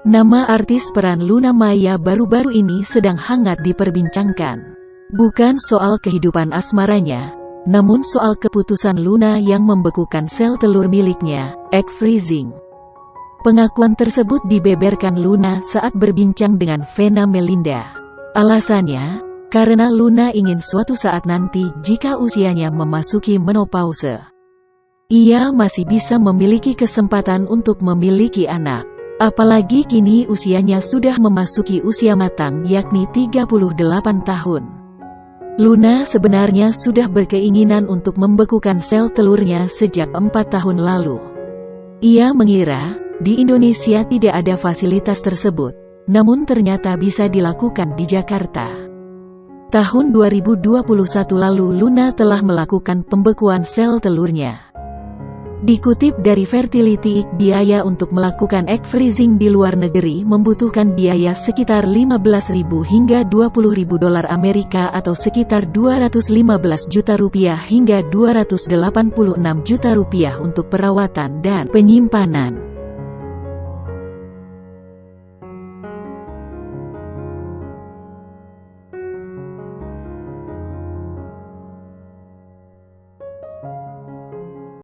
Nama artis peran Luna Maya baru-baru ini sedang hangat diperbincangkan. Bukan soal kehidupan asmaranya, namun soal keputusan Luna yang membekukan sel telur miliknya, egg freezing. Pengakuan tersebut dibeberkan Luna saat berbincang dengan Vena Melinda. Alasannya, karena Luna ingin suatu saat nanti jika usianya memasuki menopause, ia masih bisa memiliki kesempatan untuk memiliki anak. Apalagi kini usianya sudah memasuki usia matang yakni 38 tahun. Luna sebenarnya sudah berkeinginan untuk membekukan sel telurnya sejak 4 tahun lalu. Ia mengira di Indonesia tidak ada fasilitas tersebut, namun ternyata bisa dilakukan di Jakarta. Tahun 2021 lalu Luna telah melakukan pembekuan sel telurnya. Dikutip dari Fertility, biaya untuk melakukan egg freezing di luar negeri membutuhkan biaya sekitar 15.000 hingga 20.000 dolar Amerika atau sekitar 215 juta rupiah hingga 286 juta rupiah untuk perawatan dan penyimpanan.